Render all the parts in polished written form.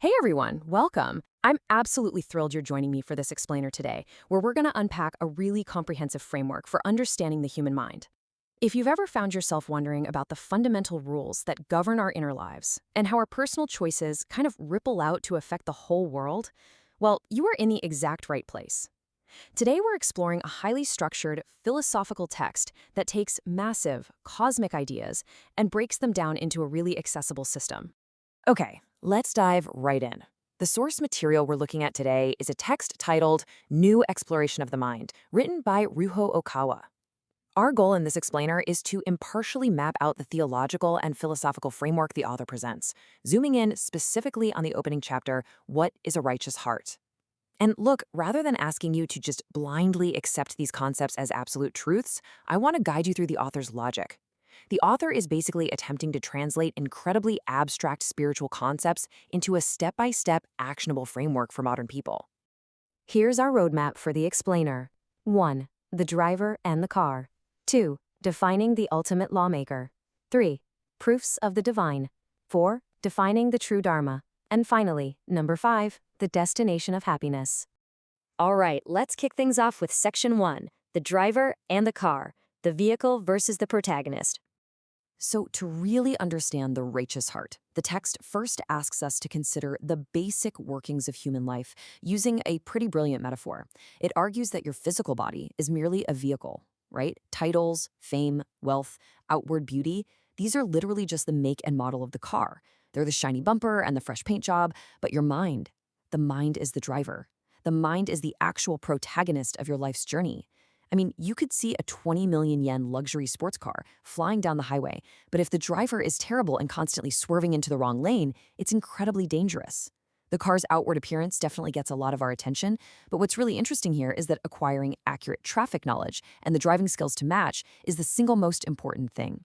Hey everyone, welcome. I'm absolutely thrilled you're joining me for this explainer today, where we're going to unpack a really comprehensive framework for understanding the human mind. If you've ever found yourself wondering about the fundamental rules that govern our inner lives and how our personal choices kind of ripple out to affect the whole world, well, you are in the exact right place. Today we're exploring a highly structured philosophical text that takes massive, cosmic ideas and breaks them down into a really accessible system. Okay, let's dive right in. The source material we're looking at today is a text titled New Exploration of the Mind, written by Ryuho Okawa. Our goal in this explainer is to impartially map out the theological and philosophical framework the author presents, zooming in specifically on the opening chapter, What is a Righteous Heart? And look, rather than asking you to just blindly accept these concepts as absolute truths, I want to guide you through the author's logic. The author is basically attempting to translate incredibly abstract spiritual concepts into a step-by-step actionable framework for modern people. Here's our roadmap for the explainer. 1. The driver and the car. 2. Defining the ultimate lawmaker. 3. Proofs of the divine. 4. Defining the true dharma. And finally, number 5, the destination of happiness. All right, let's kick things off with section 1, the driver and the car, the vehicle versus the protagonist. So, to really understand the righteous heart, the text first asks us to consider the basic workings of human life using a pretty brilliant metaphor. It argues that your physical body is merely a vehicle, right? Titles, fame, wealth, outward beauty, these are literally just the make and model of the car. They're the shiny bumper and the fresh paint job, but your mind, the mind is the driver. The mind is the actual protagonist of your life's journey. I mean, you could see a 20 million yen luxury sports car flying down the highway, but if the driver is terrible and constantly swerving into the wrong lane, it's incredibly dangerous. The car's outward appearance definitely gets a lot of our attention, but what's really interesting here is that acquiring accurate traffic knowledge and the driving skills to match is the single most important thing.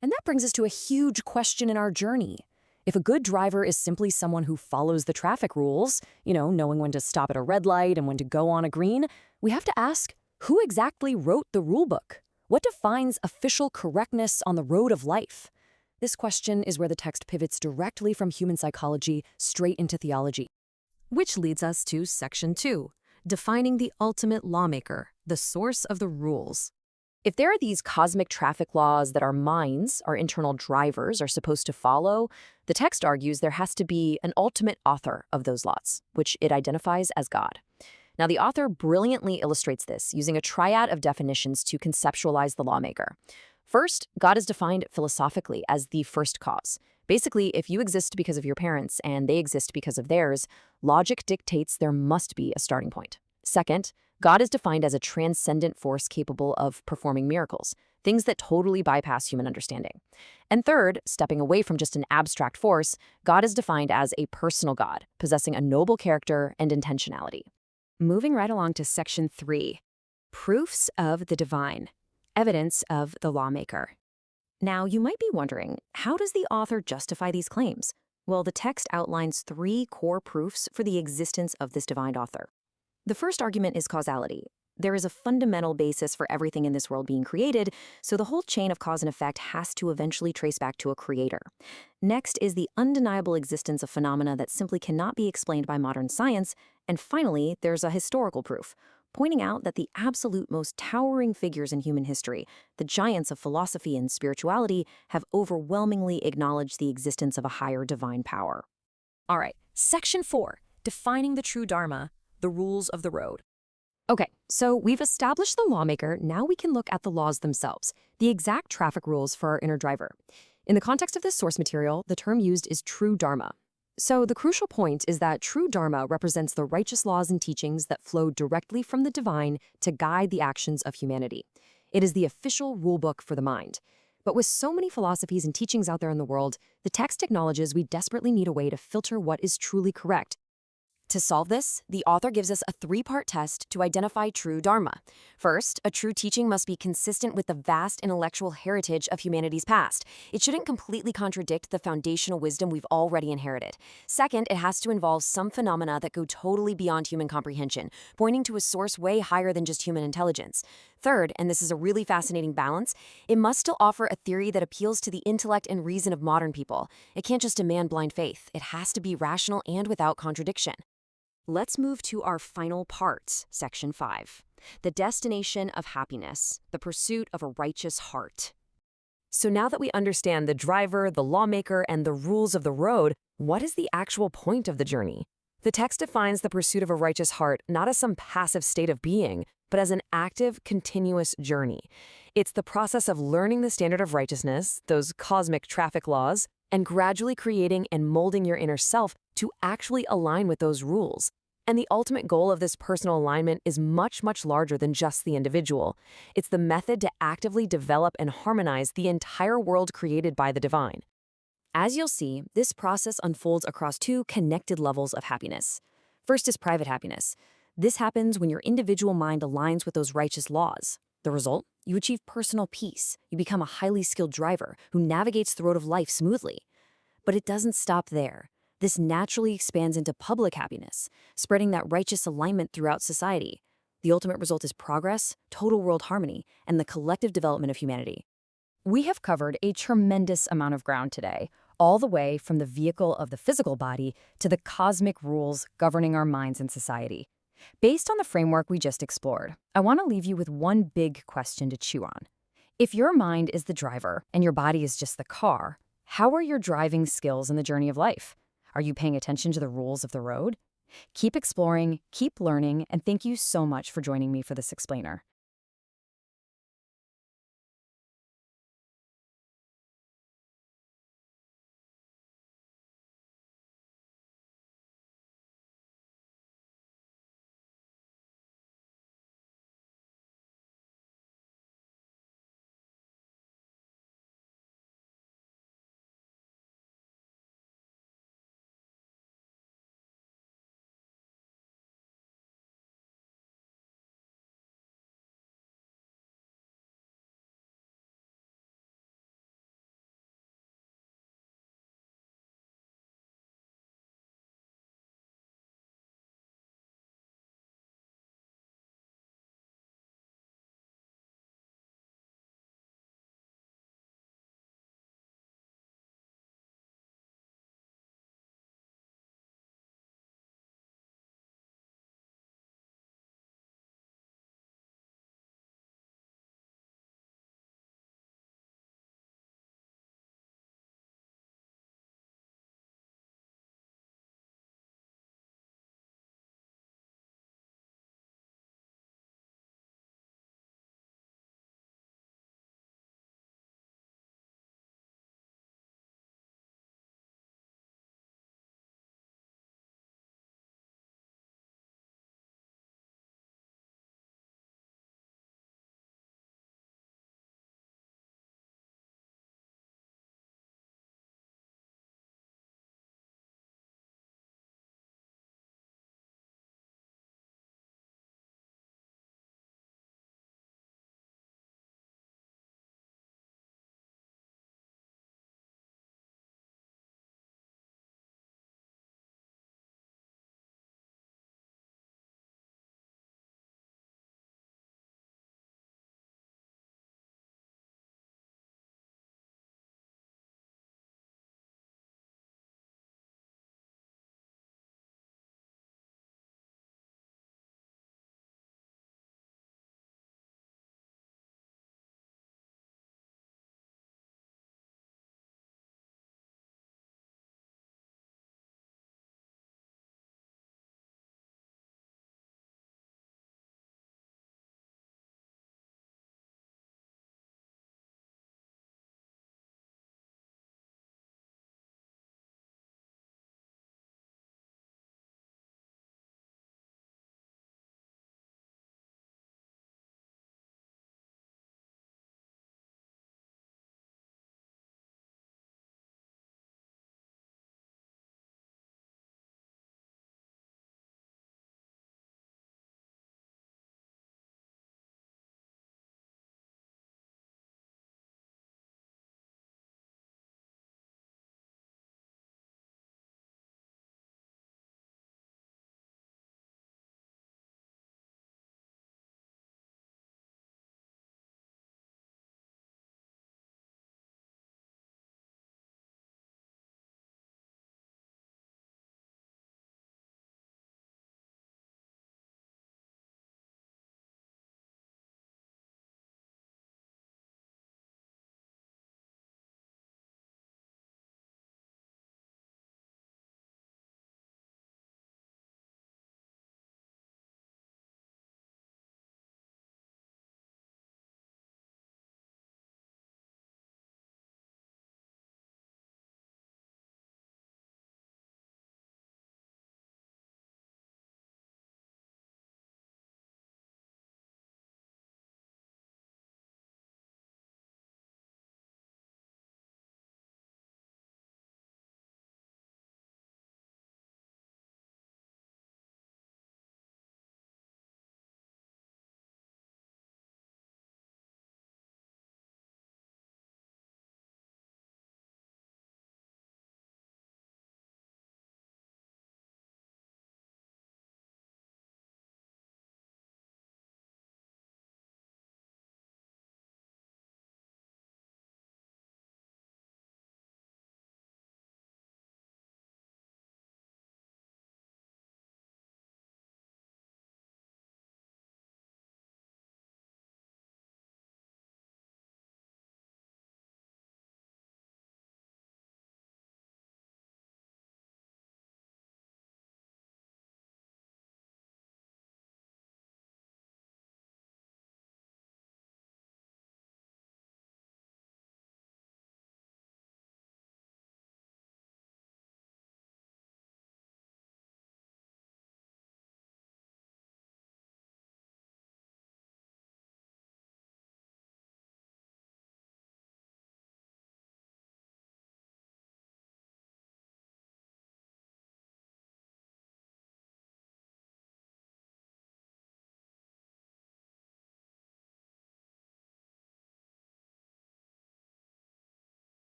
And that brings us to a huge question in our journey. If a good driver is simply someone who follows the traffic rules, knowing when to stop at a red light and when to go on a green, we have to ask, who exactly wrote the rulebook? What defines official correctness on the road of life? This question is where the text pivots directly from human psychology straight into theology. Which leads us to section 2, defining the ultimate lawmaker, the source of the rules. If there are these cosmic traffic laws that our minds, our internal drivers, are supposed to follow, the text argues there has to be an ultimate author of those laws, which it identifies as God. Now, the author brilliantly illustrates this using a triad of definitions to conceptualize the lawmaker. First, God is defined philosophically as the first cause. Basically, if you exist because of your parents and they exist because of theirs, logic dictates there must be a starting point. Second, God is defined as a transcendent force capable of performing miracles, things that totally bypass human understanding. And third, stepping away from just an abstract force, God is defined as a personal God, possessing a noble character and intentionality. Moving right along to section 3, proofs of the divine, evidence of the lawmaker. Now, you might be wondering, how does the author justify these claims? Well, the text outlines 3 core proofs for the existence of this divine author. The first argument is causality. There is a fundamental basis for everything in this world being created, so the whole chain of cause and effect has to eventually trace back to a creator. Next is the undeniable existence of phenomena that simply cannot be explained by modern science. And finally, there's a historical proof, pointing out that the absolute most towering figures in human history, the giants of philosophy and spirituality, have overwhelmingly acknowledged the existence of a higher divine power. All right, section 4, defining the true dharma, the rules of the road. Okay, so we've established the lawmaker, now we can look at the laws themselves, the exact traffic rules for our inner driver. In the context of this source material, the term used is true dharma. So the crucial point is that true dharma represents the righteous laws and teachings that flow directly from the divine to guide the actions of humanity. It is the official rulebook for the mind. But with so many philosophies and teachings out there in the world, the text acknowledges we desperately need a way to filter what is truly correct. To solve this, the author gives us a 3-part test to identify true dharma. First, a true teaching must be consistent with the vast intellectual heritage of humanity's past. It shouldn't completely contradict the foundational wisdom we've already inherited. Second, it has to involve some phenomena that go totally beyond human comprehension, pointing to a source way higher than just human intelligence. Third, and this is a really fascinating balance, it must still offer a theory that appeals to the intellect and reason of modern people. It can't just demand blind faith. It has to be rational and without contradiction. Let's move to our final part, Section 5. The destination of happiness, the pursuit of a righteous heart. So now that we understand the driver, the lawmaker, and the rules of the road, what is the actual point of the journey? The text defines the pursuit of a righteous heart not as some passive state of being, but as an active, continuous journey. It's the process of learning the standard of righteousness, those cosmic traffic laws, and gradually creating and molding your inner self to actually align with those rules. And the ultimate goal of this personal alignment is much, much larger than just the individual. It's the method to actively develop and harmonize the entire world created by the divine. As you'll see, this process unfolds across two connected levels of happiness. First is private happiness. This happens when your individual mind aligns with those righteous laws. The result? You achieve personal peace. You become a highly skilled driver who navigates the road of life smoothly. But it doesn't stop there. This naturally expands into public happiness, spreading that righteous alignment throughout society. The ultimate result is progress, total world harmony, and the collective development of humanity. We have covered a tremendous amount of ground today, all the way from the vehicle of the physical body to the cosmic rules governing our minds and society. Based on the framework we just explored, I want to leave you with one big question to chew on. If your mind is the driver and your body is just the car, how are your driving skills in the journey of life? Are you paying attention to the rules of the road? Keep exploring, keep learning, and thank you so much for joining me for this explainer.